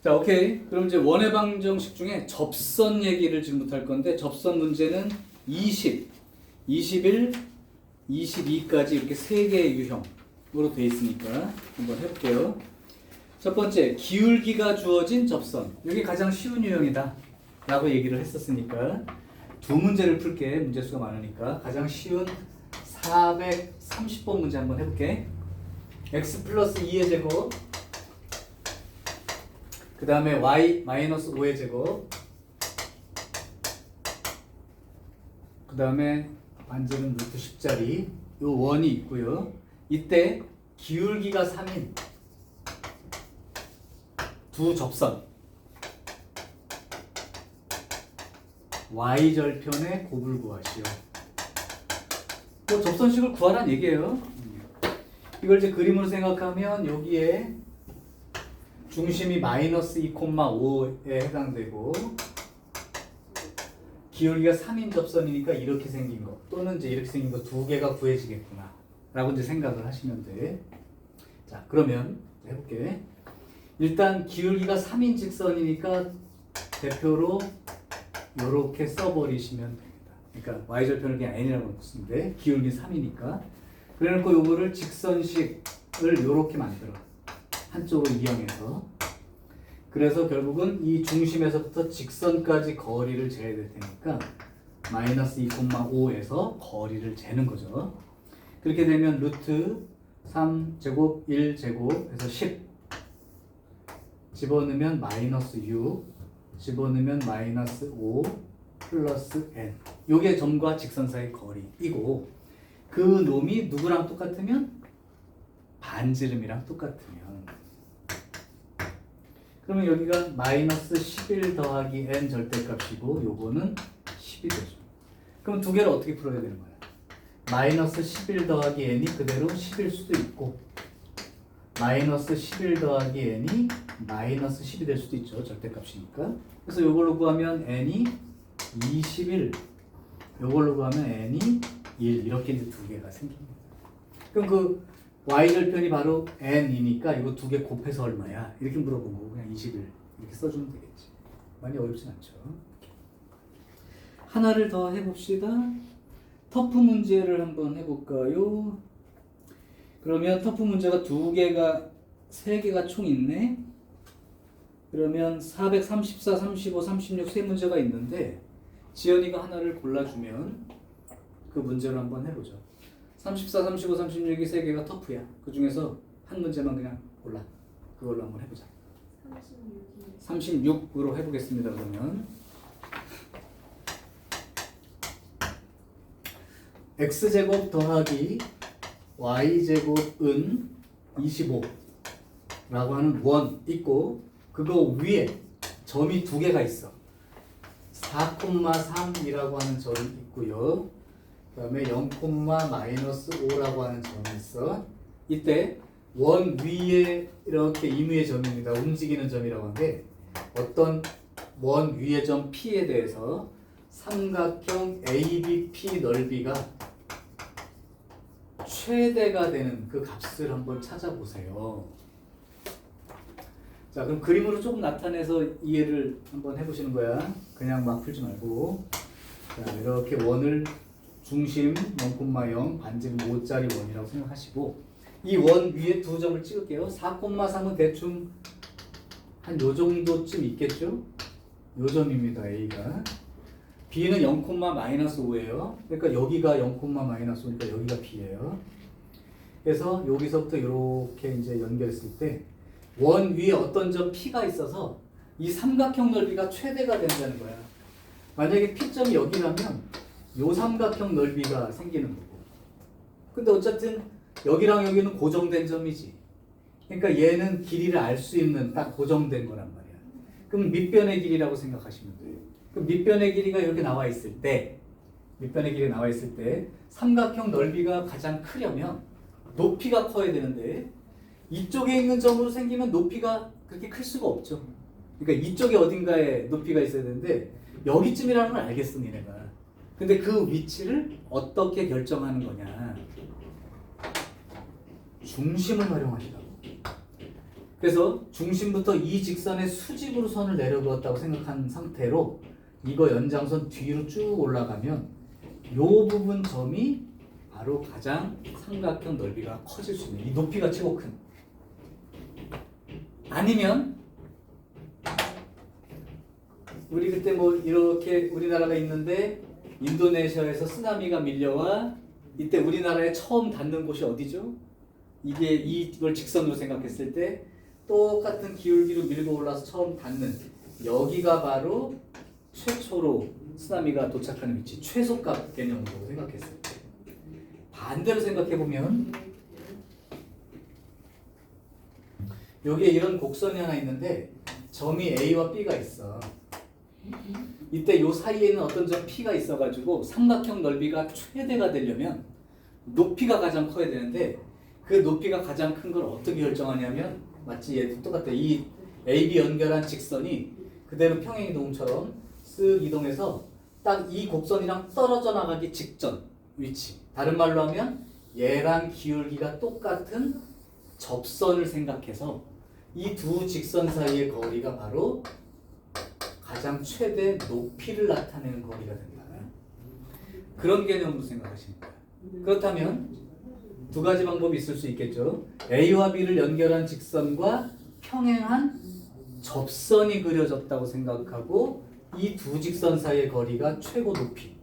자, 오케이. 그럼 이제 원의 방정식 중에 접선 얘기를 지금부터 할 건데, 접선 문제는 20, 21, 22까지 이렇게 세 개의 유형으로 되어 있으니까 한번 해볼게요. 첫 번째, 기울기가 주어진 접선. 이게 가장 쉬운 유형이다 라고 얘기를 했었으니까 두 문제를 풀게. 문제수가 많으니까 가장 쉬운 430번 문제 한번 해볼게. x 플러스 2의 제곱, 그 다음에 y 마이너스 5의 제곱, 그 다음에 반지름 루트 10짜리 요 원이 있고요. 이때 기울기가 3인 두 접선 y절편의 곱을 구하시오. 뭐 접선식을 구하라는 얘기예요. 이걸 이제 그림으로 생각하면 여기에 중심이 마이너스 2,5에 해당되고 기울기가 3인 접선이니까 이렇게 생긴 거 또는 이제 이렇게 생긴 거 두 개가 구해지겠구나 라고 이제 생각을 하시면 돼. 자, 그러면 해볼게. 일단 기울기가 3인 직선이니까 대표로 이렇게 써버리시면 됩니다. 그러니까 y절편을 그냥 n이라고 놓고 쓰는데 기울기 3이니까 그래놓고 요거를 직선식을 이렇게 만들어 한쪽으로 이용해서, 그래서 결국은 이 중심에서부터 직선까지 거리를 재야 될 테니까 마이너스 2,5에서 거리를 재는 거죠. 그렇게 되면 루트 3제곱 1제곱 해서 10 집어넣으면 마이너스 6 집어넣으면 마이너스 5 플러스 n, 요게 점과 직선 사이 거리이고, 그 놈이 누구랑 똑같으면 반지름이랑 똑같으면, 그러면 여기가 마이너스 11 더하기 n 절대값이고 요거는 10이 되죠. 그럼 두 개를 어떻게 풀어야 되는 거야? 마이너스 11 더하기 n이 그대로 10일 수도 있고 마이너스 11 더하기 n이 마이너스 10이 될 수도 있죠. 절대값이니까. 그래서 요걸로 구하면 n이 21, 요걸로 구하면 n이 1, 이렇게 이제 두 개가 생깁니다. 그럼 그 y절편이 바로 n이니까 이거 두 개 곱해서 얼마야? 이렇게 물어본 거고 그냥 21 이렇게 써주면 되겠지. 많이 어렵진 않죠. 하나를 더 해봅시다. 터프 문제를 한번 해볼까요? 그러면 터프 문제가 세 개가 총 있네. 그러면 434, 35, 36 세 문제가 있는데 지연이가 하나를 골라주면 그 문제로 한번 해보죠. 34, 35, 36이 세 개가 터프야. 그 중에서 한 문제만 그냥 골라. 그걸로 한번 해보자. 36으로 해보겠습니다. 그러면 x제곱 더하기 y제곱은 25라고 하는 원 있고, 그거 위에 점이 두 개가 있어. 4,3이라고 하는 점이 있고요. 그 다음에 0,-5라고 하는 점이 있어. 이때 원 위에 이렇게 임의의 점입니다. 움직이는 점이라고 하는데, 어떤 원 위의 점 P에 대해서 삼각형 ABP 넓이가 최대가 되는 그 값을 한번 찾아보세요. 자, 그럼 그림으로 조금 나타내서 이해를 한번 해보시는 거야. 그냥 막 풀지 말고. 자, 이렇게 원을 중심 0,0 반지름 5짜리 원이라고 생각하시고, 이 원 위에 두 점을 찍을게요. 4,3은 대충 한 요 정도쯤 있겠죠? 요 점입니다. A가. B는 0,-5예요. 그러니까 여기가 0,-5니까 여기가 B예요. 그래서 여기서부터 이렇게 이제 연결했을 때 원 위에 어떤 점 P가 있어서 이 삼각형 넓이가 최대가 된다는 거야. 만약에 P점이 여기라면 요 삼각형 넓이가 생기는 거고. 근데 어쨌든 여기랑 여기는 고정된 점이지. 그러니까 얘는 길이를 알 수 있는 딱 고정된 거란 말이야. 그럼 밑변의 길이라고 생각하시면 돼요. 그럼 밑변의 길이가 이렇게 나와 있을 때, 삼각형 넓이가 가장 크려면 높이가 커야 되는데, 이쪽에 있는 점으로 생기면 높이가 그렇게 클 수가 없죠. 그러니까 이쪽에 어딘가에 높이가 있어야 되는데 여기쯤이라는 걸 알겠어, 니네가. 근데 그 위치를 어떻게 결정하는 거냐? 중심을 활용하시라고. 그래서 중심부터 이 직선의 수직으로 선을 내려두었다고 생각한 상태로 이거 연장선 뒤로 쭉 올라가면 요 부분 점이 바로 가장 삼각형 넓이가 커질 수 있는 이 높이가 최고 큰. 아니면 우리 그때 뭐 이렇게 우리나라가 있는데 인도네시아에서 쓰나미가 밀려와 이때 우리나라에 처음 닿는 곳이 어디죠? 이게 이걸 직선으로 생각했을 때 똑같은 기울기로 밀고 올라서 처음 닿는 여기가 바로 최초로 쓰나미가 도착하는 위치, 최소값 개념으로 생각했을 때 반대로 생각해보면 여기에 이런 곡선이 하나 있는데 점이 A와 B가 있어. 이때 요 사이에는 어떤 점 P가 있어가지고 삼각형 넓이가 최대가 되려면 높이가 가장 커야 되는데 그 높이가 가장 큰 걸 어떻게 결정하냐면 마치 얘도 똑같아. 이 AB 연결한 직선이 그대로 평행이동처럼 쓱 이동해서 딱 이 곡선이랑 떨어져 나가기 직전 위치. 다른 말로 하면 얘랑 기울기가 똑같은 접선을 생각해서 이 두 직선 사이의 거리가 바로 가장 최대 높이를 나타내는 거리가 된다. 그런 개념으로 생각하시는 거예요. 그렇다면 두 가지 방법이 있을 수 있겠죠. A와 B를 연결한 직선과 평행한 접선이 그려졌다고 생각하고 이 두 직선 사이의 거리가 최고 높이,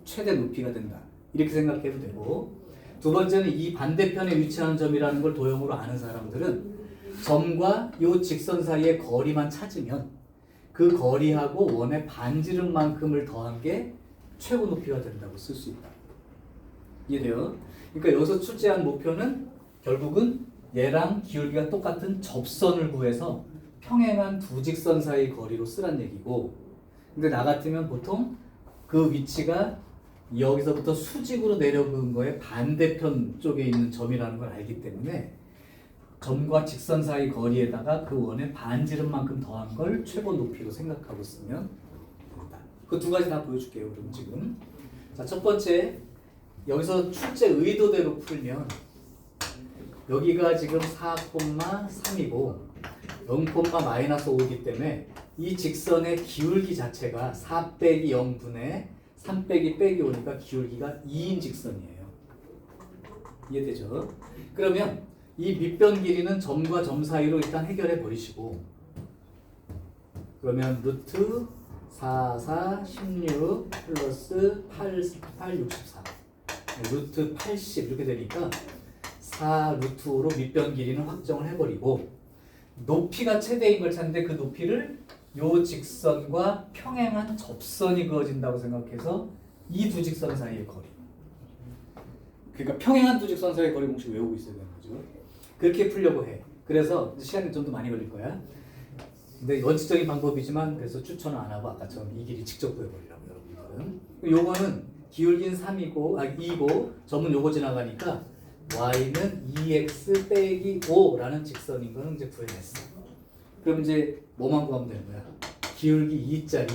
최대 높이가 된다. 이렇게 생각해도 되고, 두 번째는 이 반대편에 위치하는 점이라는 걸 도형으로 아는 사람들은 점과 이 직선 사이의 거리만 찾으면 그 거리하고 원의 반지름만큼을 더한 게 최고 높이가 된다고 쓸 수 있다. 이해돼요? 그러니까 여기서 출제한 목표는 결국은 얘랑 기울기가 똑같은 접선을 구해서 평행한 두 직선 사이 거리로 쓰란 얘기고, 근데 나 같으면 보통 그 위치가 여기서부터 수직으로 내려오는 거에 반대편 쪽에 있는 점이라는 걸 알기 때문에 점과 직선 사이 거리에다가 그 원의 반지름만큼 더한 걸 최고 높이로 생각하고 쓰면 된다. 그 두 가지 다 보여줄게요. 그럼 지금 자, 첫 번째 여기서 출제 의도대로 풀면 여기가 지금 4,3이고 0,-5이기 때문에 이 직선의 기울기 자체가 4 빼기 0분의 3 빼기 5니까 기울기가 2인 직선이에요. 이해되죠? 그러면 이 밑변 길이는 점과 점 사이로 일단 해결해 버리시고, 그러면 루트 4, 4, 16 플러스 8, 64 루트 80 이렇게 되니까 4 루트 5로 밑변 길이는 확정을 해버리고 높이가 최대인 걸 찾는데 그 높이를 요 직선과 평행한 접선이 그어진다고 생각해서 이 두 직선 사이의 거리, 그러니까 평행한 두 직선 사이의 거리 공식 외우고 있어야 되는 거죠. 그렇게 풀려고 해. 그래서 시간이 좀 더 많이 걸릴 거야. 근데 원칙적인 방법이지만 그래서 추천을 안 하고 아까처럼 이 길이 직접 구해버리라고 여러분들은. 요거는 기울기는 2고 점은 요거 지나가니까 y는 2x 빼기 5라는 직선인 거는 이제 구해냈어. 그럼 이제 뭐만 구하면 되는 거야? 기울기 2짜리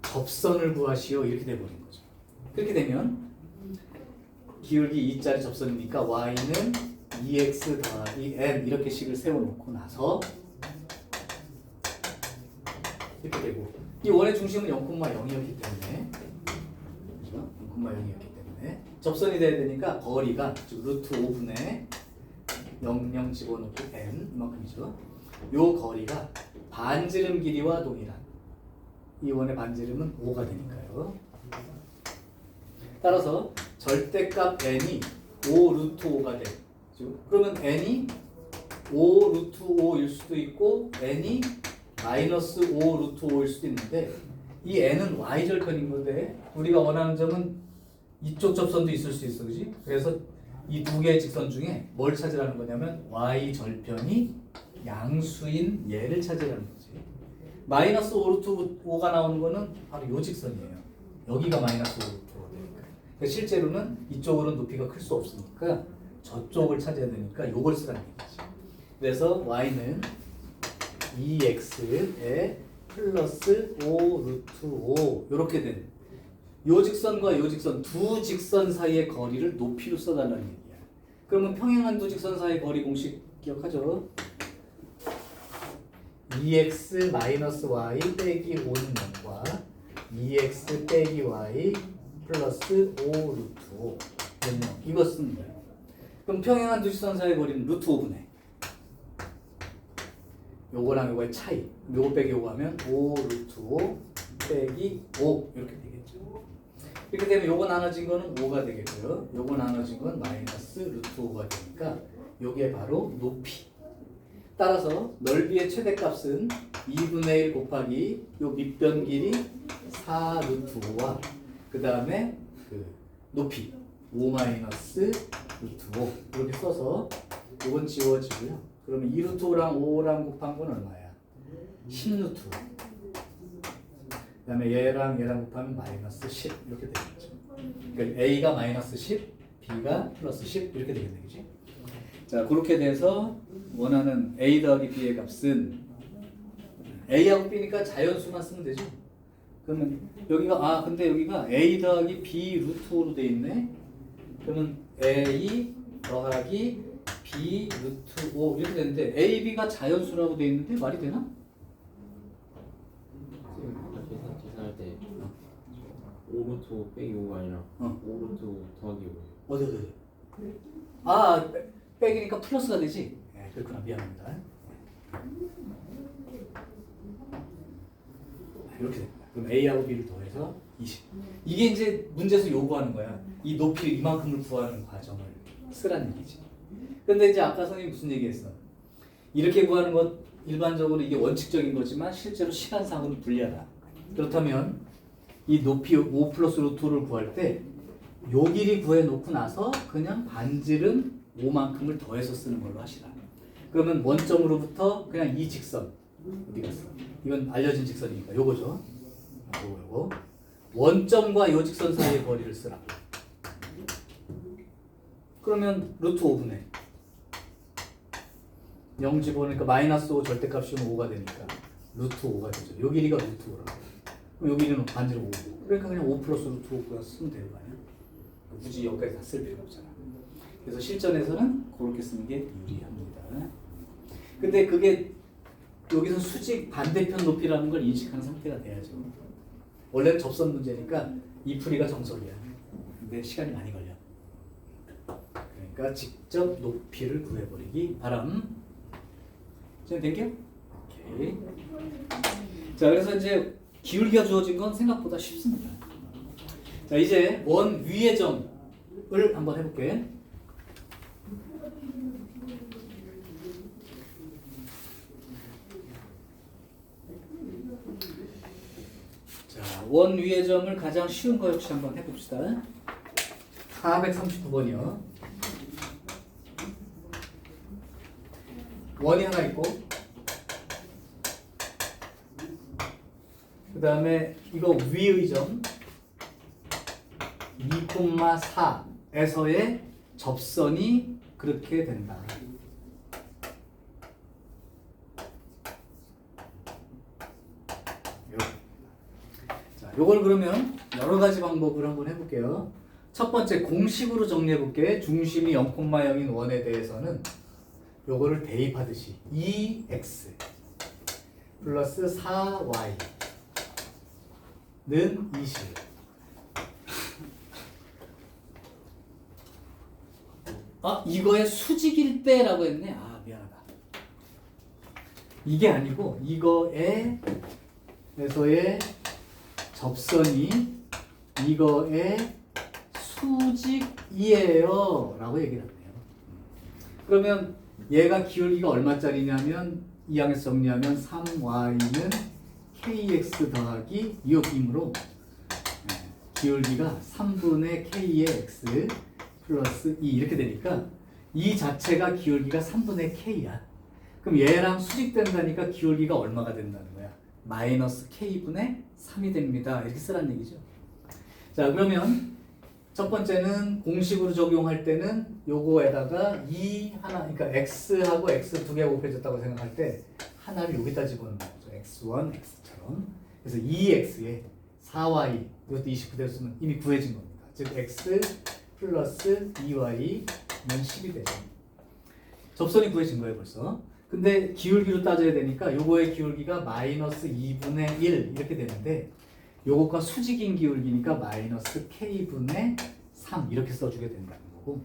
접선을 구하시오 이렇게 돼버린 거죠. 그렇게 되면 기울기 2짜리 접선이니까 y는 2x 더하기 n 이렇게 식을 세워놓고 나서 이렇게 되고, 이 원의 중심은 0,0이었기 때문에, 그렇죠? 0,0이었기 때문에 접선이 돼야 되니까 거리가 즉 루트 5분의 00 집어넣고 n 이만큼이죠. 요 거리가 반지름 길이와 동일한, 이 원의 반지름은 5가 되니까요. 따라서 절대값 n이 5 루트 5가 돼. 그러면 n이 5 루트 5일 수도 있고 n이 마이너스 5 루트 5일 수도 있는데, 이 n은 y절편인 건데 우리가 원하는 점은 이쪽 접선도 있을 수 있어, 그지? 그래서 이 두 개의 직선 중에 뭘 찾으라는 거냐면 y절편이 양수인 얘를 찾으라는 거지. 마이너스 5 루트 5가 나오는 거는 바로 요 직선이에요. 여기가 마이너스 5 루트 5가 되니까. 그러니까 실제로는 이쪽으로는 높이가 클 수 없으니까 저쪽을 찾아야 되니까 요걸 쓰라는 얘기지. 그래서 y는 2x에 플러스 5 루트 5 이렇게 된 요 직선과 요 직선 두 직선 사이의 거리를 높이로 써달라는 얘기야. 그러면 평행한 두 직선 사이의 거리 공식 기억하죠? 2x 마이너스 y 빼기 5는 0과 2x 빼기 y 플러스 5 루트 5 이거 쓰는 거예요. 그럼 평행한 두 직선 사이의 거리는 루트 5분의 요거랑 요거의 차이. 요거 빼기 요거 하면 5 루트 5 빼기 5 이렇게 되겠죠. 이렇게 되면 요거 나눠진 거는 5가 되겠고요. 요거 나눠진 건 마이너스 루트 5가 되니까 요게 바로 높이. 따라서 넓이의 최대값은 2분의 1 곱하기 요 밑변 길이 4 루트 5와 그 다음에 그 높이 5 마이너스 루트 5 이렇게 써서 요건 지워지고요. 그러면 2 루트 5랑 5랑 곱한 건 얼마야? 10 루트 5. 그 다음에 얘랑 곱하면 마이너스 10 이렇게 되겠죠. 그러니까 A가 마이너스 10, B가 플러스 10 이렇게 되겠네, 그지? 자, 그렇게 돼서 원하는 A 더하기 B의 값은 A하고 B니까 자연수만 쓰면 되죠. 그러면 여기가 근데 여기가 A 더하기 B 루트 5로 돼 있네. 그러면 A 더하기 B 루트 5 이렇게 되는데 A, B가 자연수라고 돼 있는데 말이 되나? 계산할 때 5루트 5 빼기 5가 아니라 5루트 5 더하기 5. 어디. 빼기니까 플러스가 되지? 네, 그렇구나. 미안합니다. 이렇게 됩니다. 그럼 A하고 B를 더해서 20. 이게 이제 문제에서 요구하는 거야. 이 높이 이만큼을 구하는 과정을 쓰라는 얘기지. 근데 이제 아까 선생님이 무슨 얘기했어? 이렇게 구하는 것 일반적으로 이게 원칙적인 거지만 실제로 시간상으로 불리하다. 그렇다면 이 높이 5 플러스 루트 5를 구할 때 요 길이 구해놓고 나서 그냥 반지름 5만큼을 더해서 쓰는 걸로 하시라. 그러면 원점으로부터 그냥 이 직선 어디 갔어? 이건 알려진 직선이니까 요거죠. 요거 원점과 요 직선 사이의 거리를 쓰라. 그러면 루트 5분의 0 집어넣으니까 마이너스 5 절대값이면 5가 되니까 루트 5가 되죠. 요 길이가 루트 5라고. 그럼 요 길이는 반지름 5고. 그러니까 그냥 5 플러스 루트 5가 쓰면 되는 거 아니야? 굳이 여기까지 다 쓸 필요 없잖아. 그래서 실전에서는 그렇게 쓰는 게 유리합니다. 근데 그게 여기서 수직 반대편 높이라는 걸 인식하는 상태가 돼야죠. 원래는 접선 문제니까 이 풀이가 정석이야. 근데 시간이 많이 걸려. 그러니까 직접 높이를 구해버리기 바람. 지금 된겨? 오케이. 자, 그래서 이제 기울기가 주어진 건 생각보다 쉽습니다. 자, 이제 원 위의 점을 한번 해볼게. 자, 원 위의 점을 가장 쉬운 거 역시 한번 해봅시다. 439번이요. 원이 하나 있고 그 다음에 이거 위의 점 2,4에서의 접선이 그렇게 된다. 자, 요걸 그러면 여러 가지 방법을 한번 해볼게요. 첫 번째 공식으로 정리해 볼게. 중심이 0,0인 원에 대해서는 요거를 대입하듯이 2x 플러스 4y는 20. 이거의 수직일 때라고 했네. 미안하다. 이게 아니고 이거에서의 접선이 이거의 수직이에요 라고 얘기를 하네요. 그러면 얘가 기울기가 얼마짜리냐면 이 항에서 정리하면 3y는 kx 더하기 2빔으로 기울기가 3분의 k의 x 플러스 2 이렇게 되니까 이 자체가 기울기가 3분의 k야. 그럼 얘랑 수직된다니까 기울기가 얼마가 된다는 거야? 마이너스 k분의 3이 됩니다. 이렇게 쓰라는 얘기죠. 자, 그러면 첫 번째는 공식으로 적용할 때는 요거에다가 그러니까 x하고 x 두 개 곱해졌다고 생각할 때 하나를 여기다 집어넣는 거죠. x1, x처럼. 그래서 2x에 4y 이것도 29대로 쓰면 이미 구해진 겁니다. 즉 x 플러스 2y는 10이 되죠. 접선이 구해진 거예요 벌써. 근데 기울기로 따져야 되니까 요거의 기울기가 마이너스 2분의 1 이렇게 되는데 요것과 수직인 기울기니까 마이너스 k분의 3 이렇게 써주게 된다는 거고,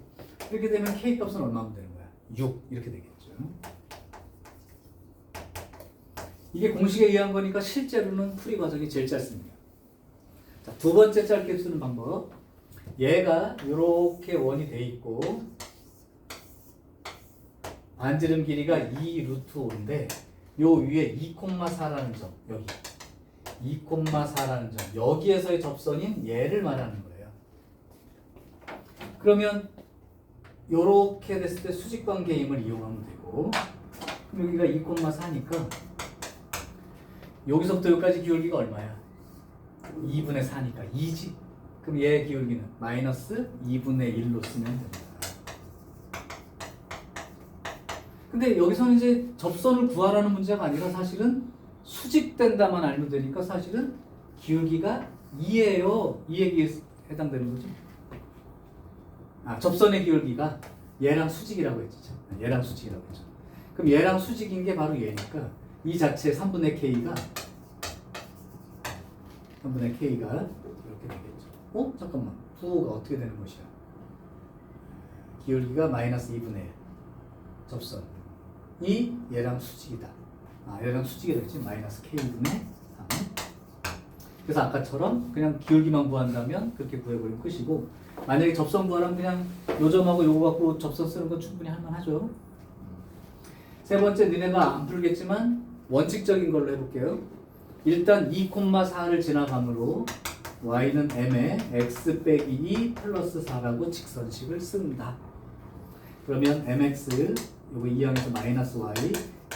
이렇게 되면 k 값은 얼마면 되는 거야? 6 이렇게 되겠죠. 이게 공식에 의한 거니까 실제로는 풀이 과정이 제일 짧습니다. 자, 두 번째 짧게 쓰는 방법. 얘가 이렇게 원이 돼 있고 반지름 길이가 2 루트 5인데 요 위에 2,4라는 점, 여기 2,4라는 점, 여기에서의 접선인 얘를 말하는 거예요. 그러면 요렇게 됐을 때 수직관계임을 이용하면 되고, 그럼 여기가 2,4니까 여기서부터 여기까지 기울기가 얼마야? 2분의 4니까 2지. 그럼 얘의 기울기는 마이너스 2분의 1로 쓰면 됩니다. 근데 여기서는 이제 접선을 구하라는 문제가 아니라 사실은 수직된다만 알면 되니까 사실은 기울기가 2예요. 이 얘기에 해당되는 거죠. 아, 접선의 기울기가 얘랑 수직이라고 했죠. 얘랑 수직이라고 했죠. 그럼 얘랑 수직인 게 바로 얘니까 이 자체 3분의 K가 이렇게 되겠죠. 잠깐만. 부호가 어떻게 되는 것이야? 기울기가 마이너스 2분의 1. 접선이 얘랑 수직이다. 얘랑 수직이 되겠지. 마이너스 K분의 3. 그래서 아까처럼 그냥 기울기만 구한다면 그렇게 구해버리면 끝이고, 만약에 접선 구하라면 그냥 요 점하고 요거 갖고 접선 쓰는 건 충분히 할만하죠. 세 번째, 니네가 안 풀겠지만 원칙적인 걸로 해볼게요. 일단 2,4를 지나감으로 y는 m에 x 빼기 2 플러스 4라고 직선식을 쓴다. 그러면 mx 요거 2항에서 마이너스 y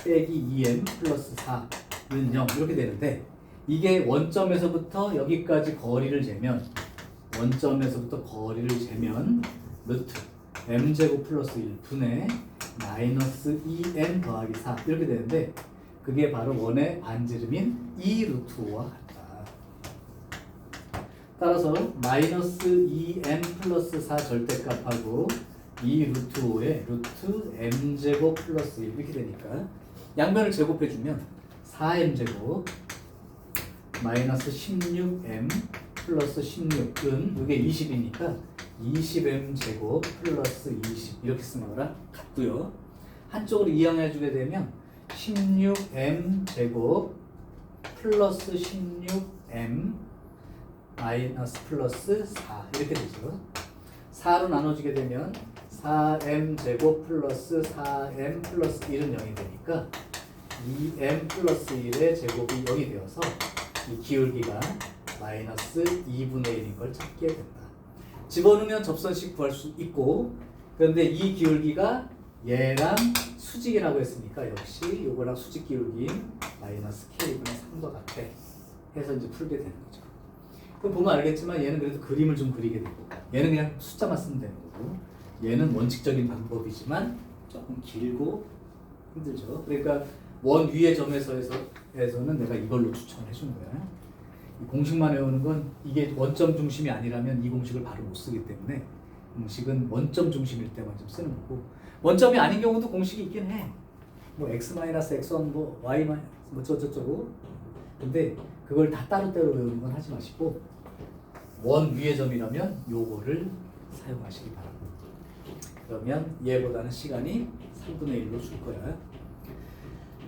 빼기 2m 플러스 4는 0 이렇게 되는데, 이게 원점에서부터 여기까지 거리를 재면 루트 m제곱 플러스 1 분의 마이너스 2m 더하기 4 이렇게 되는데, 그게 바로 원의 반지름인 2 루트 5와 같다. 따라서 마이너스 2m 플러스 4 절대값하고 2 루트 5에 루트 m제곱 플러스 1 이렇게 되니까 양변을 제곱해주면 4m제곱 마이너스 16m 플러스 16은 이게 20이니까 20m제곱 플러스 20 이렇게 쓰는 거랑 같고요. 한쪽으로 이항해주게 되면 16m제곱 플러스 16m 마이너스 플러스 4 이렇게 되죠. 4로 나눠지게 되면 4m제곱 플러스 4m 플러스 1은 0이 되니까 2m 플러스 1의 제곱이 0이 되어서 이 기울기가 마이너스 2분의 1인 걸 찾게 된다. 집어넣으면 접선식 구할 수 있고, 그런데 이 기울기가 얘랑 수직이라고 했으니까 역시 요거랑 수직 기울기인 마이너스 k분의 3과 같아 해서 이제 풀게 되는 거죠. 그럼 보면 알겠지만 얘는 그래도 그림을 좀 그리게 되고, 얘는 그냥 숫자만 쓰면 되는 거고, 얘는 원칙적인 방법이지만 조금 길고 힘들죠. 그러니까 원 위의 점에서는 내가 이걸로 추천을 해주는 거야. 이 공식만 외우는 건 이게 원점 중심이 아니라면 이 공식을 바로 못 쓰기 때문에 공식은 원점 중심일 때만 좀 쓰는 거고, 원점이 아닌 경우도 공식이 있긴 해. 뭐 x-x1 뭐 y 뭐 저쩌고. 근데 그걸 다 따로따로 외우는 건 하지 마시고 원 위의 점이라면 요거를 사용하시기 바랍니다. 그러면 얘보다는 시간이 3분의 1로 줄 거야.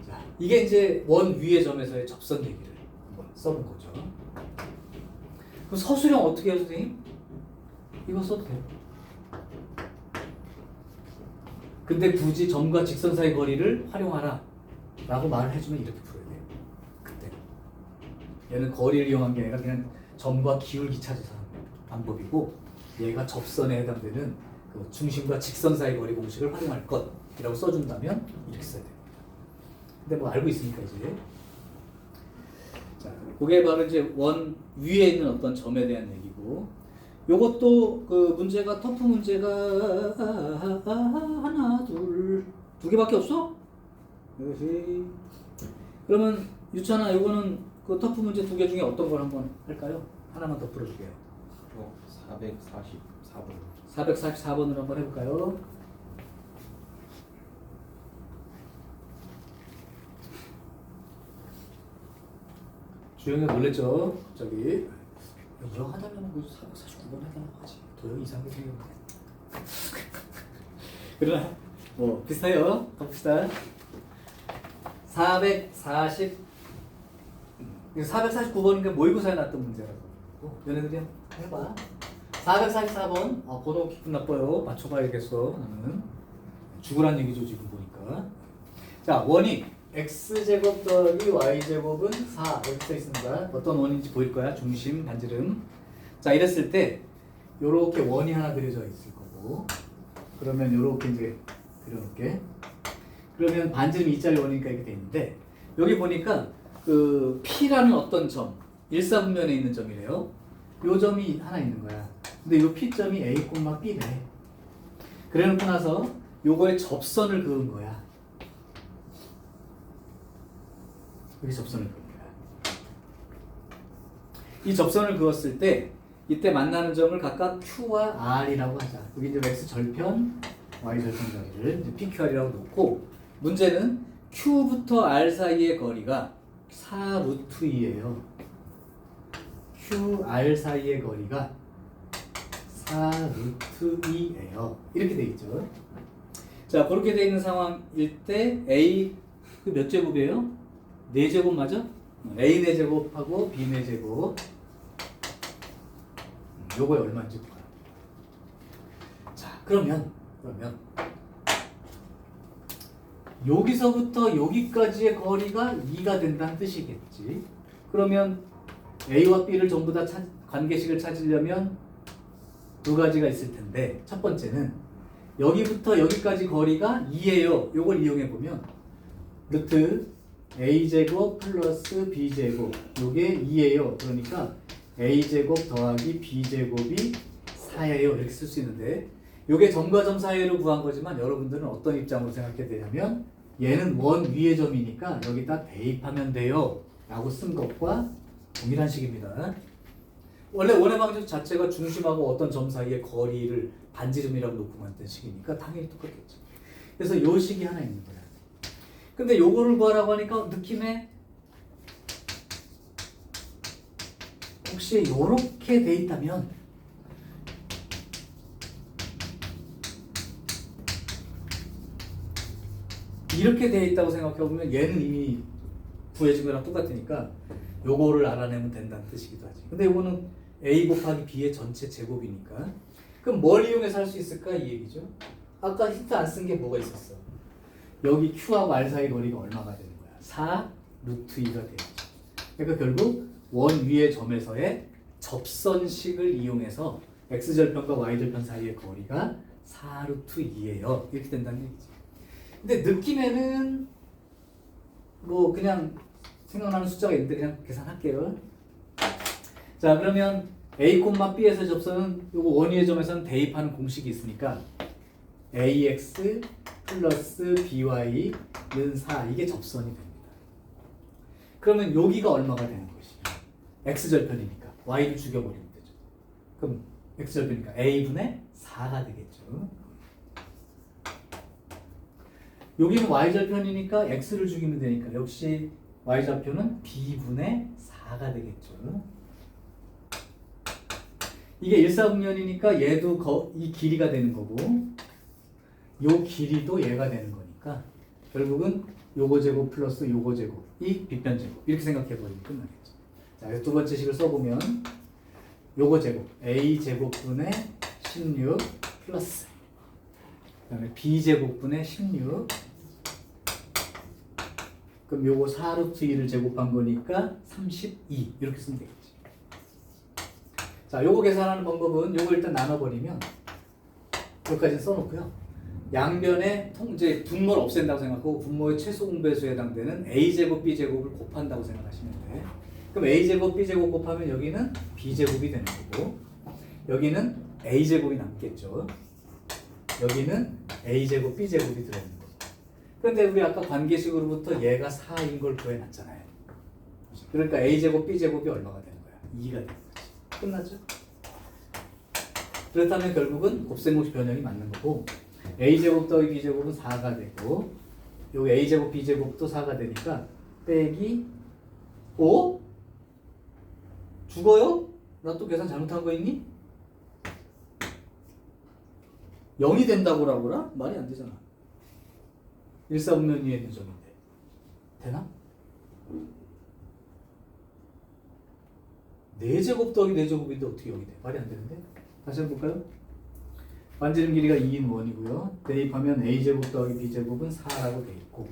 자, 이게 이제 원 위의 점에서의 접선 얘기를 한번 써본 거죠. 그럼 서술형 어떻게 해요, 선생님? 이거 써도 돼요. 근데 굳이 점과 직선 사이 거리를 활용하라 라고 말을 해주면 이렇게 풀어야 돼요. 그때 얘는 거리를 이용한 게 아니라 그냥 점과 기울기 찾아서 하는 방법이고, 얘가 접선에 해당되는 그 중심과 직선 사이 거리 공식을 활용할 것이라고 써준다면 이렇게 써야 돼요. 근데 뭐 알고 있으니까 이제, 자, 그게 바로 이제 원 위에 있는 어떤 점에 대한 얘기고, 요것도 그 문제가 터프 문제가 하나 두 개밖에 없어? 여기. 그러면 유찬아, 요거는 그 터프 문제 2개 중에 어떤 걸 한번 할까요? 하나만 더 풀어줄게요. 444번. 444번으로 한번 해볼까요? 주영이가 놀랬죠? 갑자기 이거 하다면 뭐 449번 해달라고 하지. 도형이 이상하게 생겼네. 그러나 뭐 비슷해요. 갑시다. 449번이니까 모의고사에 났던 문제라고. 얘네들이 해봐. 444번. 번호 기분 나빠요. 맞춰봐야겠어. 나는 죽으란 얘기죠 지금 보니까. 자, 원이 x제곱 더하기 y제곱은 4 여기 써 있습니다. 어떤 원인지 보일 거야. 중심, 반지름. 자, 이랬을 때 요렇게 원이 하나 그려져 있을 거고, 그러면 요렇게 이제 그려놓을게. 그러면 반지름 2짜리 원이니까 이렇게 돼 있는데, 여기 보니까 그 P라는 어떤 점, 일사분면에 있는 점이래요. 요 점이 하나 있는 거야. 근데 요 P점이 A, B래. 그래 놓고 나서 요거에 접선을 그은 거야. 여기 접선을 그은 거야. 이 접선을 그었을 때 이때 만나는 점을 각각 Q와 R이라고 하자. 여기 이제 X 절편, Y 절편 자리를 이제 PQR이라고 놓고, 문제는 Q부터 R 사이의 거리가 4루트2예요. QR 사이의 거리가 4루트2예요. 이렇게 돼 있죠. 자, 그렇게 돼 있는 상황일 때 A 몇 제곱이에요? 4제곱 맞아? A 4제곱하고 B 4제곱. 요거에 얼마인지 볼까요? 자, 그러면 여기서부터 여기까지의 거리가 2가 된다는 뜻이겠지. 그러면 A와 B를 전부 다 관계식을 찾으려면 두 가지가 있을 텐데, 첫 번째는 여기부터 여기까지 거리가 2예요. 요걸 이용해 보면 루트 A제곱 플러스 B제곱 요게 2예요. 그러니까 A제곱 더하기 B제곱이 4예요. 이렇게 쓸 수 있는데, 요게 점과 점 사이를 구한 거지만 여러분들은 어떤 입장으로 생각해야 되냐면, 얘는 원 위의 점이니까 여기다 대입하면 돼요 라고 쓴 것과 동일한 식입니다. 원래 원의 방정 자체가 중심하고 어떤 점 사이의 거리를 반지름이라고 놓고 만든 식이니까 당연히 똑같겠죠. 그래서 요 식이 하나 있는 거야. 근데 요거를 구하라고 하니까 느낌에 혹시 요렇게 돼 있다면 이렇게 돼 있다고 생각해보면 얘는 이미 구해진 거랑 똑같으니까 요거를 알아내면 된다는 뜻이기도 하지. 근데 요거는 A 곱하기 B의 전체 제곱이니까 그럼 뭘 이용해서 할 수 있을까? 이 얘기죠. 아까 힌트 안 쓴 게 뭐가 있었어? 여기 Q하고 R 사이 거리가 얼마가 되는 거야? 4 루트 2가 되죠. 그러니까 결국 원 위의 점에서의 접선식을 이용해서 X절편과 Y절편 사이의 거리가 4 루트 2예요. 이렇게 된다는 얘기지. 근데 느낌에는 뭐 그냥 생각나는 숫자가 있는데 그냥 계산할게요. 자, 그러면 A, B에서 접선은 요거 원위의 점에서는 대입하는 공식이 있으니까 AX 플러스 BY는 4 이게 접선이 됩니다. 그러면 여기가 얼마가 되는 것이냐? X절편이니까 Y를 죽여버리면 되죠. 그럼 X절편이니까 A분의 4가 되겠죠. 여기는 Y절편이니까 X를 죽이면 되니까 역시 Y좌표는 B분의 4가 되겠죠. 이게 일사분면이니까 얘도 이 길이가 되는 거고 요 길이도 얘가 되는 거니까 결국은 요거 제곱 플러스 요거 제곱이 빗변 제곱 이렇게 생각해 버리면 끝나겠죠. 자, 그래서 두 번째 식을 써보면 요거 제곱 A 제곱분의 16 플러스 그다음에 B 제곱분의 16 그럼 요거 4 루트 2를 제곱한 거니까 32 이렇게 쓰면 되겠지. 자, 요거 계산하는 방법은 요거 일단 나눠버리면 여기까지 써놓고요. 양변에 이제 분모를 없앤다고 생각하고 분모의 최소 공배수에 해당되는 A제곱 B제곱을 곱한다고 생각하시면 돼. 그럼 A제곱 B제곱 곱하면 여기는 B제곱이 되는 거고 여기는 A제곱이 남겠죠. 여기는 A제곱 B제곱이 들어있는 거죠. 그런데 우리 아까 관계식으로부터 얘가 4인 걸 구해놨잖아요. 그러니까 A제곱 B제곱이 얼마가 되는 거야? 2가 되는 거지. 끝나죠? 그렇다면 결국은 곱셈공식 변형이 맞는 거고 A제곱 더하기 B제곱은 4가 되고 여기 A제곱 B제곱도 4가 되니까 빼기 5 죽어요? 나 또 계산 잘못한 거 있니? 0이 된다고라고라? 말이 안 되잖아. 1,4분면 위에 있는 점인데 되나? 4제곱 더하기 4제곱인데 어떻게 0이 돼? 말이 안 되는데? 다시 한번 볼까요? 반지름 길이가 2인 원이고요. 대입하면 a제곱 더하기 b제곱은 4라고 돼 있고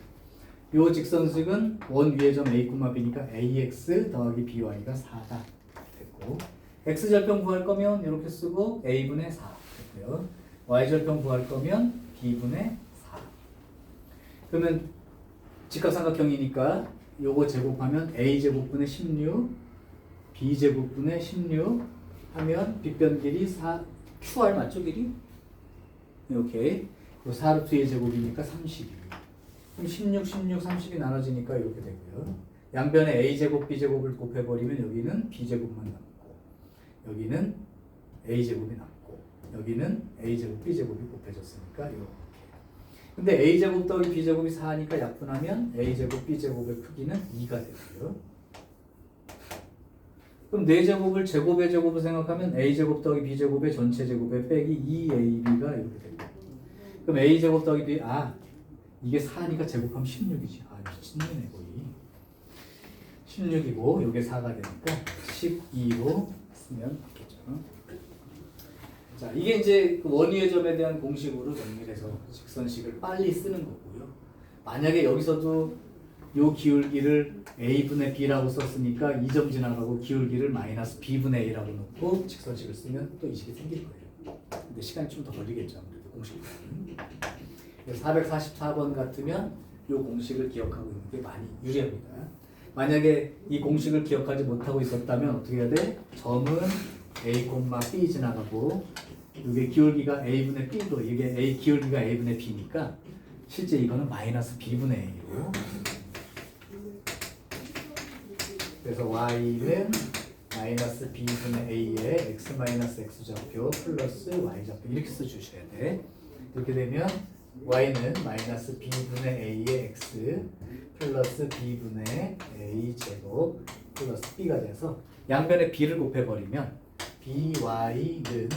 요 직선식은 원 위의 점 a, b니까 ax 더하기 by가 4다 됐고 x절편 구할 거면 이렇게 쓰고 a분의 4 됐고요. y절편 구할 거면 b분의 4 그러면 직각삼각형이니까 요거 제곱하면 a제곱분의 16 b제곱분의 16 하면 빗변 길이 4 QR 맞죠 길이? 이렇게 4루트의 제곱이니까 32 그럼 16, 16, 30이 나눠지니까 이렇게 되고요. 양변에 a제곱, b제곱을 곱해버리면 여기는 b제곱만 남고 여기는 a제곱이 남고 여기는 a제곱, b제곱이 곱해졌으니까 이렇게 근데 a제곱 더하기 b제곱이 4니까 약분하면 a제곱, b제곱의 크기는 2가 되고요. 그럼 4제곱을 제곱의 제곱을 생각하면 a제곱 더하기 b제곱의 전체 제곱에 빼기 2ab가 이렇게 됩니다. 그럼 a제곱 더하기 b 이게 4니까 제곱하면 16이지. 미친놈이네 거의. 16이고 요게 4가 되니까 12로 쓰면 맞겠죠. 자, 이게 이제 그 원위의 점에 대한 공식으로 정리를 해서 직선식을 빨리 쓰는 거고요. 만약에 여기서도 요 기울기를 a분의 b라고 썼으니까 2점 지나가고 기울기를 마이너스 b분의 a라고 놓고 직선식을 쓰면 또 이 식이 생길 거예요. 근데 시간이 좀 더 걸리겠죠. 아무래도 공식은. 444번 같으면 이 공식을 기억하고 있는 게 많이 유리합니다. 만약에 이 공식을 기억하지 못하고 있었다면 어떻게 해야 돼? 점은 a, b 지나가고 이게 기울기가 a분의 b로 이게 a 기울기가 a분의 b니까 실제 이거는 마이너스 b분의 a고 그래서 y는 마이너스 b분의 a에 x 마이너스 x좌표 플러스 y좌표 이렇게 써주셔야 돼. 이렇게 되면 y는 마이너스 b분의 a의 x 플러스 b분의 a 제곱 플러스 b가 돼서 양변에 b를 곱해버리면 by는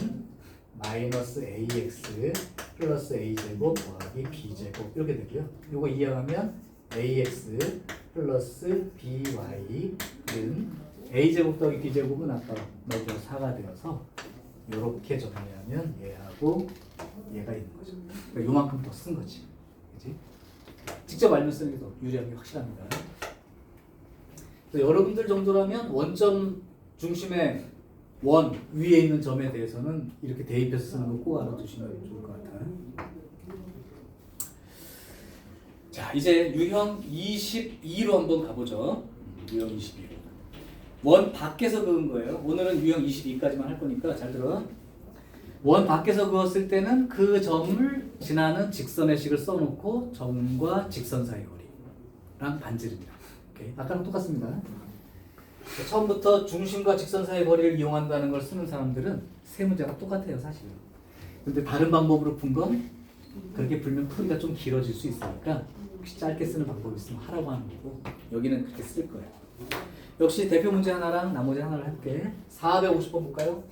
마이너스 ax 플러스 a 제곱 더하기 b 제곱 이렇게 되고요. 이거 이해하면 ax 플러스 by는 a 제곱 더하기 b 제곱은 아까 넣어서 4가 되어서 이렇게 정리하면 얘하고 얘가 있는 거죠. 그러니까 요만큼 더 쓴 거지. 그치? 직접 알면 쓰는 게 더 유리한 게 확실합니다. 그래서 여러분들 정도라면 원점 중심의 원 위에 있는 점에 대해서는 이렇게 대입해서 쓰는 거 꼭 알아두시면 좋을 것 같아요. 자, 이제 유형 22로 한번 가보죠. 유형 22로. 원 밖에서 그은 거예요. 오늘은 유형 22까지만 할 거니까 잘 들어. 원 밖에서 그었을 때는 그 점을 지나는 직선의 식을 써놓고 점과 직선 사이 거리랑 반지름이랑. 오케이. 아까랑 똑같습니다. 처음부터 중심과 직선 사이 거리를 이용한다는 걸 쓰는 사람들은 세 문제가 똑같아요, 사실은. 근데 다른 방법으로 푼 건 그렇게 풀면 풀이가 좀 길어질 수 있으니까 혹시 짧게 쓰는 방법이 있으면 하라고 하는 거고 여기는 그렇게 쓸 거예요. 역시 대표 문제 하나랑 나머지 하나를 할게. 450번 볼까요?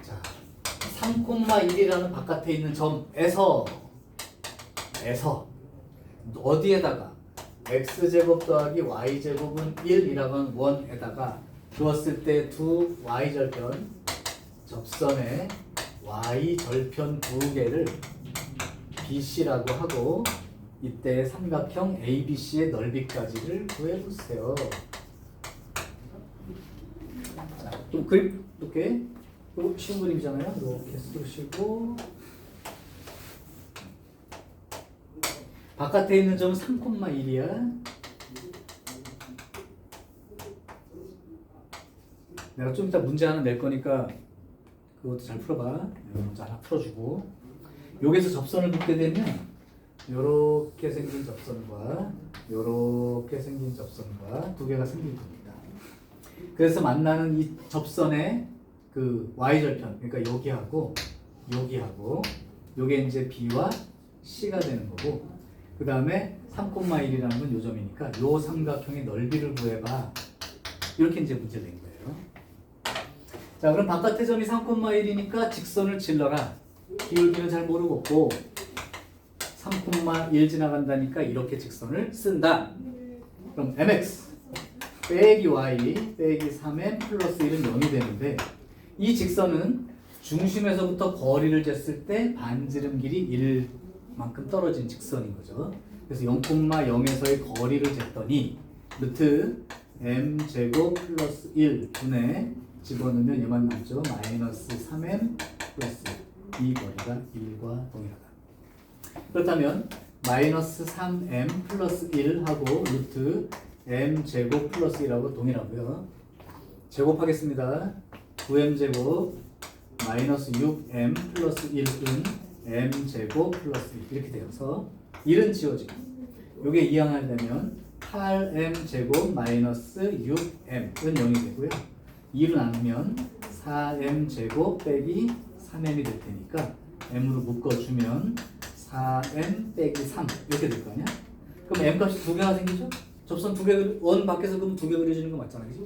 자, 3,1이라는 바깥에 있는 점에서 어디에다가 x제곱 더하기 y제곱은 1이라고 하는 원에다가 두었을 때 두 y절편 접선의 y절편 두 개를 BC라고 하고 이때 삼각형 ABC의 넓이까지를 구해보세요. 자, 좀 그림 이렇게 쉬운 그림이잖아요. 이렇게 쓰시고 바깥에 있는 점은 3,1이야. 내가 좀 이따 문제 하나 낼 거니까 그것도 잘 풀어봐. 문제 하나 풀어주고 여기서 접선을 긋게 되면 요렇게 생긴 접선과 요렇게 생긴 접선과 두 개가 생길 겁니다. 그래서 만나는 이 접선의 그 y절편, 그러니까 여기하고 여기하고 요게 이제 b와 c가 되는 거고 그 다음에 3,1이라는 건 요 점이니까 요 삼각형의 넓이를 구해봐 이렇게 이제 문제 낸 거예요. 자, 그럼 바깥의 점이 3,1이니까 직선을 질러라. 기울기는 잘 모르겠고 3,1 지나간다니까 이렇게 직선을 쓴다. 그럼 mx 빼기 y 빼기 3m 플러스 1은 0이 되는데 이 직선은 중심에서부터 거리를 쟀을 때 반지름 길이 1만큼 떨어진 직선인 거죠. 그래서 0,0에서의 거리를 쟀더니 루트 m제곱 플러스 1 분에 집어넣으면 얘만 남죠. 마이너스 3m 플러스 이 거리가 1과 동일하다. 그렇다면 마이너스 3m 플러스 1하고 루트 m제곱 플러스 1하고 동일하고요. 제곱하겠습니다. 9m제곱 마이너스 6m 플러스 1은 m제곱 플러스 1 이렇게 되어서 1은 지워지고 요게 이항하려면 8m제곱 마이너스 6m은 0이 되고요. 2를 나누면 4m제곱 빼기 3m이 될 테니까 m으로 묶어주면 4m 빼기 3 이렇게 될 거 아니야? 그럼 m 값이 두 개가 생기죠? 접선 두 개, 원 밖에서 그럼 두 개 그려지는 거 맞잖아, 그지?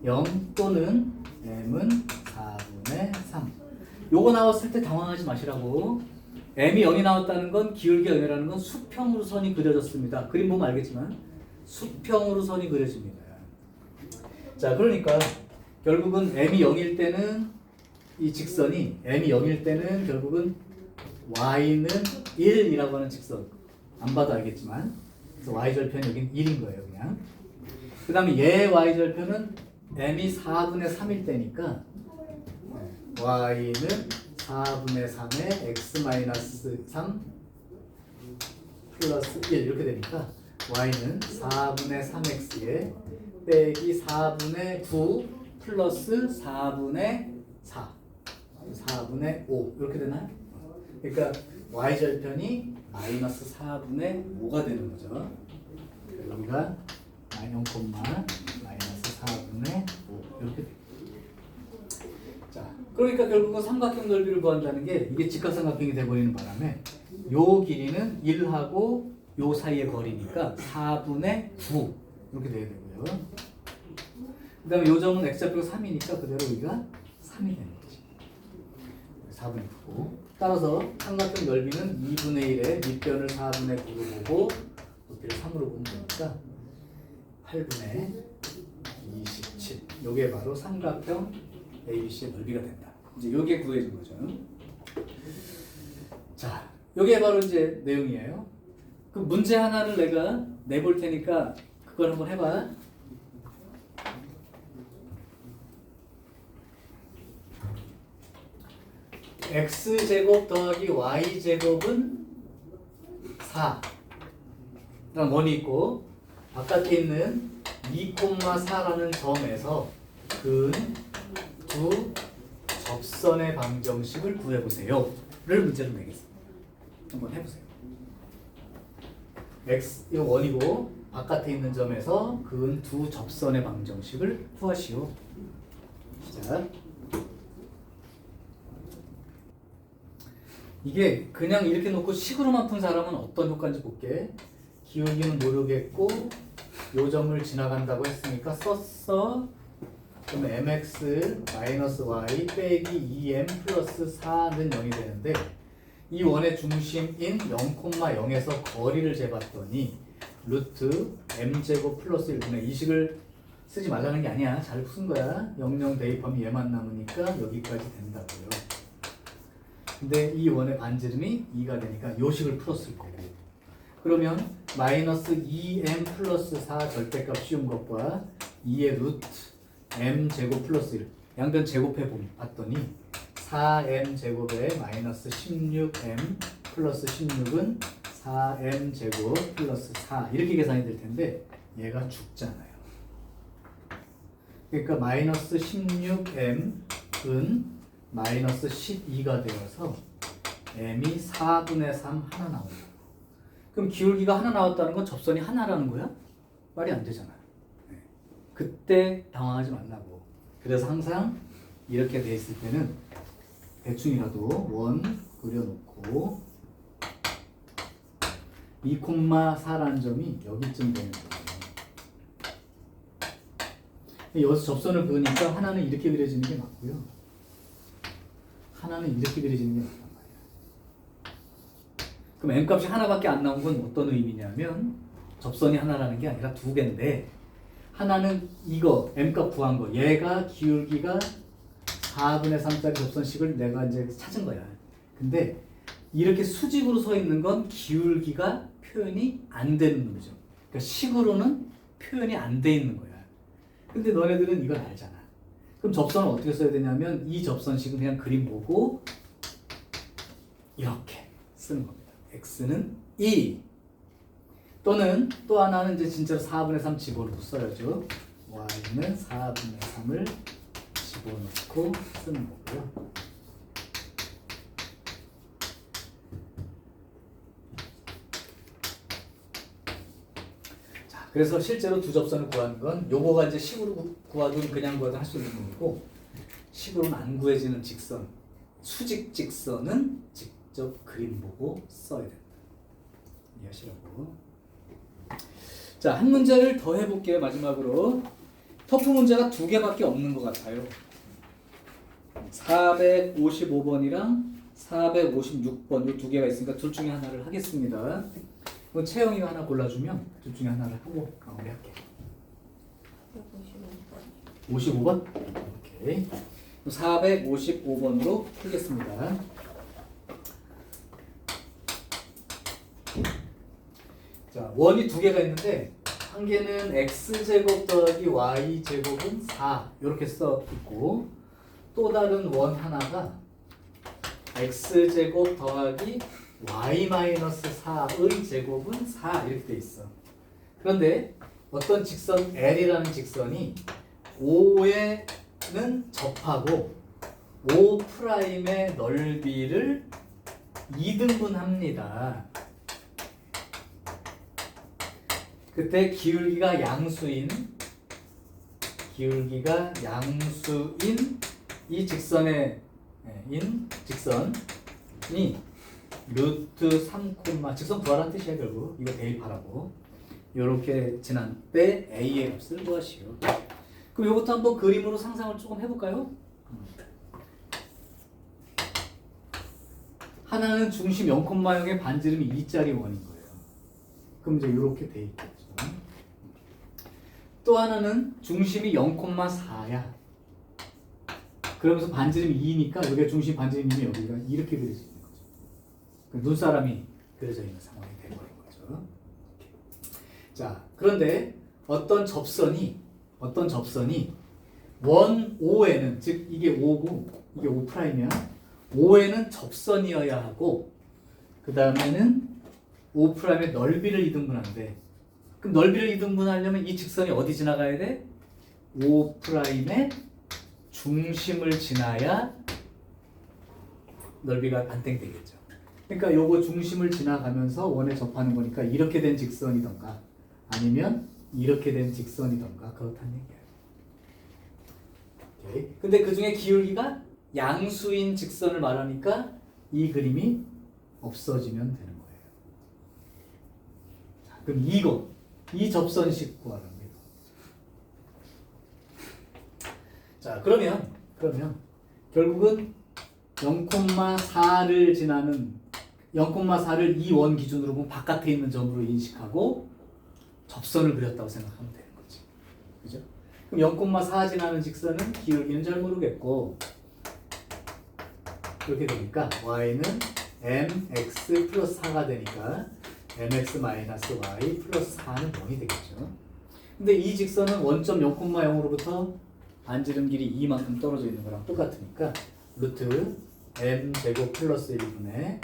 0 또는 m은 4분의 3. 요거 나왔을 때 당황하지 마시라고. m이 0이 나왔다는 건 기울기 0이라는 건 수평으로 선이 그려졌습니다. 그림 보면 알겠지만 수평으로 선이 그려집니다. 자, 그러니까 결국은 m이 0일 때는 이 직선이 m이 0일 때는 결국은 y는 1이라고 하는 직선 안 봐도 알겠지만 그래서 y절편 여긴 1인 거예요 그냥. 그 다음에 얘 y절편은 m이 4분의 3일 때니까 y는 4분의 3에 x-3 플러스 1 이렇게 되니까 y는 4분의 3x에 빼기 4분의 9 플러스 4분의 4 4분의 5 이렇게 되나요? 그러니까 y절편이 마이너스 4분의 5가 되는 거죠. 여기가 0, 마이너스 4분의 5 이렇게 됩니다. 자, 그러니까 결국은 삼각형 넓이를 구한다는 게 이게 직각삼각형이 돼버리는 바람에 요 길이는 1하고 요 사이의 거리니까 4분의 9 이렇게 돼야 되고요. 그 다음에 요 점은 x좌표 3이니까 그대로 여기가 3이 되는 거지. 4분의 9. 따라서 삼각형 넓이는 2분의 1에 밑변을 4분의 9로 보고 높이를 3으로 보면 되니까 8분의 27. 요게 바로 삼각형 ABC의 넓이가 된다. 이제 요게 구해진 거죠. 자, 요게 바로 이제 내용이에요. 그 문제 하나를 내가 내볼 테니까 그걸 한번 해봐. x제곱 더하기 y제곱은 4 라는 원이 있고 바깥에 있는 2,4라는 점에서 근 두 접선의 방정식을 구해보세요 를 문제로 내겠습니다. 한번 해보세요. x 이거 원이고 바깥에 있는 점에서 근 두 접선의 방정식을 구하시오. 시작. 이게 그냥 이렇게 놓고 식으로만 푼 사람은 어떤 효과인지 볼게. 기울기는 모르겠고 요 점을 지나간다고 했으니까 썼어. 그럼 mx 마이너스 y 빼기 2m 플러스 4는 0이 되는데 이 원의 중심인 0,0에서 거리를 재봤더니 루트 m제곱 플러스 1분의 이 식을 쓰지 말라는 게 아니야. 잘 쓴 거야. 00 대입하면 얘만 남으니까 여기까지 된다고요. 근데 이 원의 반지름이 2가 되니까 요 식을 풀었을 거고 그러면 마이너스 2m 플러스 4 절대값 쉬운 것과 2의 루트 m제곱 플러스 1 양변 제곱해 봤더니 4m 제곱에 마이너스 16m 플러스 16은 4m 제곱 플러스 4 이렇게 계산이 될 텐데 얘가 죽잖아요. 그러니까 마이너스 16m은 마이너스 12가 되어서 m이 4분의 3 하나 나온다. 그럼 기울기가 하나 나왔다는 건 접선이 하나라는 거야? 말이 안 되잖아. 네. 그때 당황하지 말라고. 그래서 항상 이렇게 돼 있을 때는 대충이라도 원 그려놓고 2,4라는 점이 여기쯤 되는 거예요. 여기서 접선을 그으니까 하나는 이렇게 그려지는 게 맞고요. 하나는 이렇게 그려지는 게 맞단 말이에요. 그럼 m값이 하나밖에 안 나온 건 어떤 의미냐면 접선이 하나라는 게 아니라 두 개인데 하나는 이거 m값 구한 거 얘가 기울기가 4분의 3짜리 접선식을 내가 이제 찾은 거야. 근데 이렇게 수직으로 서 있는 건 기울기가 표현이 안 되는 놈이죠. 그러니까 식으로는 표현이 안 돼 있는 거야. 근데 너네들은 이걸 알잖아. 그럼 접선을 어떻게 써야 되냐면 이 접선식은 그냥 그림 보고 이렇게 쓰는 겁니다. x는 2 또는 또 하나는 이제 진짜로 4분의 3 집어넣고 써야죠. y는 4분의 3을 집어넣고 쓰는 거고요. 자, 그래서 실제로 두 접선을 구하는 건 요거가 이제 식으로 구하든 그냥 구하든 할 수 있는 거고 식으로는 안 구해지는 직선, 수직 직선은 직접 그림 보고 써야 된다. 이해하시라고. 자, 한 문제를 더 해볼게요. 마지막으로 터프 문제가 두 개밖에 없는 것 같아요. 455번이랑 456번 이 두 개가 있으니까 둘 중에 하나를 하겠습니다. 그럼 채영이가 하나 골라주면 둘 중에 하나를 하고 마무리할게요. 55번? 오케이. 455번으로 풀겠습니다. 자, 원이 두 개가 있는데 한 개는 x제곱 더하기 y제곱은 4 이렇게 써 있고 또 다른 원 하나가 x제곱 더하기 y-4의 제곱은 4 이렇게 돼 있어. 그런데 어떤 직선 L이라는 직선이 O에는 접하고 O''의 넓이를 2등분합니다. 그때 기울기가 양수인 이 직선의 직선이 루트 3, 직선 구하라는 뜻이야 결국. 이거 대입하라고. 이렇게 지난 때 A의 값을 구하시오. 그럼 이것도 한번 그림으로 상상을 조금 해볼까요? 하나는 중심 0,0의 반지름이 2짜리 원인 거예요. 그럼 이제 이렇게 돼 있겠죠. 또 하나는 중심이 0,4야. 그러면서 반지름이 2니까 여기가 중심 반지름이면 여기가 이렇게 그려져 있는 거죠. 눈사람이 그려져 있는 상황이 되버린 거죠. 자, 그런데 어떤 접선이 원 O에는 즉 이게 5고 이게 5'이야. 5에는 접선이어야 하고 그 다음에는 5'의 넓이를 2등분한대. 그럼 넓이를 2등분하려면 이 직선이 어디 지나가야 돼? 5'의 중심을 지나야 넓이가 반땡되겠죠. 그러니까 요거 중심을 지나가면서 원에 접하는 거니까 이렇게 된 직선이던가 아니면 이렇게 된 직선이던가 그렇다는 얘기예요. 오케이. 근데 그 중에 기울기가 양수인 직선을 말하니까 이 그림이 없어지면 되는 거예요. 자, 그럼 이 접선식 구하랍니다. 자, 그러면 결국은 0,4를 지나는 0,4를 이 원 기준으로 보면 바깥에 있는 점으로 인식하고 접선을 그렸다고 생각하면 되는 거지. 그죠? 그럼 0,4 지나는 직선은 기울기는 잘 모르겠고 그렇게 되니까 y는 mx 플러스 4가 되니까 mx 마이너스 y 플러스 4는 0이 되겠죠. 근데 이 직선은 원점 0,0으로부터 반지름 길이 2만큼 떨어져 있는 거랑 똑같으니까 루트 m제곱 플러스 1분의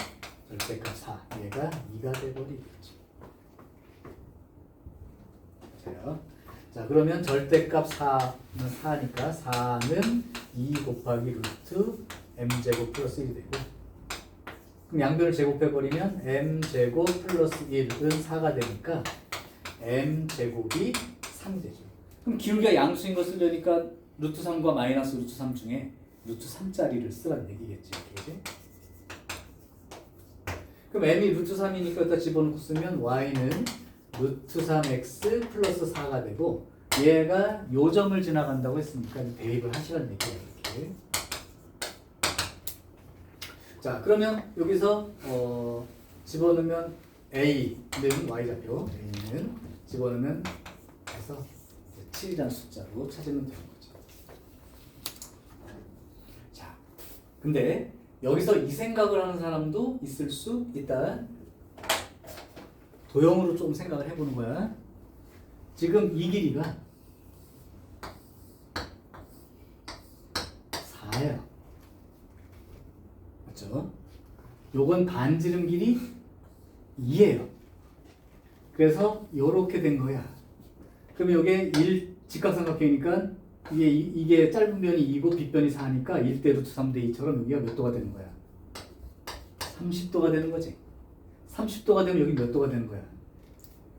절대값 4 얘가 2가 돼버리겠죠. 자, 그러면 절대값 4는 4니까 4는 2 곱하기 루트 m제곱 플러스 1이 되고 그럼 양변을 제곱해버리면 m제곱 플러스 1은 4가 되니까 m제곱이 3이 되죠. 그럼 기울기가 양수인 거 쓰려니까 루트 3과 마이너스 루트 3 중에 루트 3짜리를 쓰라는 얘기겠지. 이렇게. 그럼 m이 루트 3이니까 여기다 집어넣고 쓰면 y는 루트 3x 플러스 4가 되고 얘가 요점을 지나간다고 했으니까 대입을 하시라는 얘기예요. 이렇게. 자, 그러면 여기서 집어넣으면 A는 Y좌표, A는 집어넣으면 해서 7이라는 숫자로 찾으면 되는 거죠. 자, 근데 여기서 이 생각을 하는 사람도 있을 수 있다. 도형으로 좀 생각을 해보는 거야. 지금 이 길이가 4예요. 맞죠? 요건 반지름 길이 2예요. 그래서 요렇게 된 거야. 그럼 요게 1 직각삼각형이니까 이게 짧은 변이 2고 빗변이 4니까 1대 루트 3대 2처럼 여기가 몇 도가 되는 거야? 30도가 되는 거지. 30도가 되면 여기 몇 도가 되는 거야?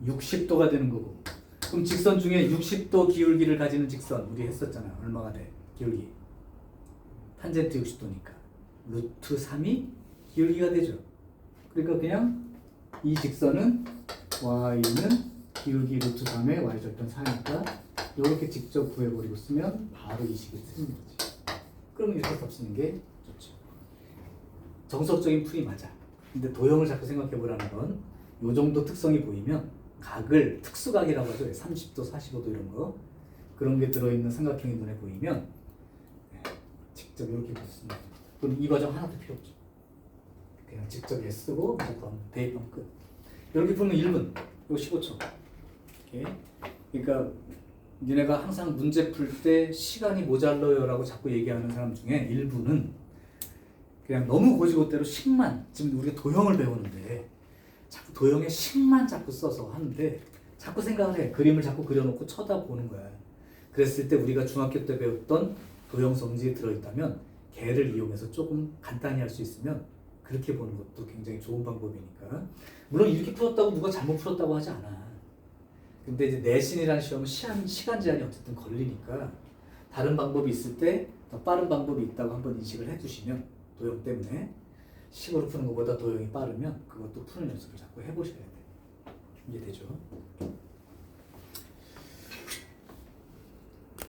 60도가 되는 거고. 그럼 직선 중에 60도 기울기를 가지는 직선 우리 했었잖아. 얼마가 돼? 기울기. 탄젠트 60도니까 루트 3이 기울기가 되죠. 그러니까 그냥 이 직선은 y는 기울기 루트 3의 y절편 4니까 이렇게 직접 구해버리고 쓰면 바로 이 식이 쓰는 거지. 그러면 이렇게 덮쓰는 게 좋죠. 정석적인 풀이 맞아. 근데 도형을 자꾸 생각해보라는 건 이 정도 특성이 보이면 각을 특수각이라고 하죠. 30도, 45도 이런 거 그런 게 들어있는 삼각형이 눈에 보이면 직접 이렇게 붙습니다. 그럼 이 과정 하나도 필요 없죠. 그냥 직접 쓰고 무조건 대입하면 끝. 이렇게 풀면 1분, 이거 15초. 이렇게. 그러니까 니네가 항상 문제 풀 때 시간이 모자라요 라고 자꾸 얘기하는 사람 중에 일부는 그냥 너무 고지고대로 식만, 지금 우리가 도형을 배우는데 자꾸 도형에 식만 자꾸 써서 하는데 자꾸 생각을 해. 그림을 자꾸 그려놓고 쳐다보는 거야. 그랬을 때 우리가 중학교 때 배웠던 도형 성질이 들어있다면 걔를 이용해서 조금 간단히 할 수 있으면 그렇게 보는 것도 굉장히 좋은 방법이니까. 물론 이렇게 풀었다고 누가 잘못 풀었다고 하지 않아. 근데 이제 내신이라는 시험은 시간 제한이 어쨌든 걸리니까 다른 방법이 있을 때 더 빠른 방법이 있다고 한번 인식을 해두시면 도형 때문에 식으로 푸는 것보다 도형이 빠르면 그것도 푸는 연습을 자꾸 해보셔야 돼요. 이해되죠?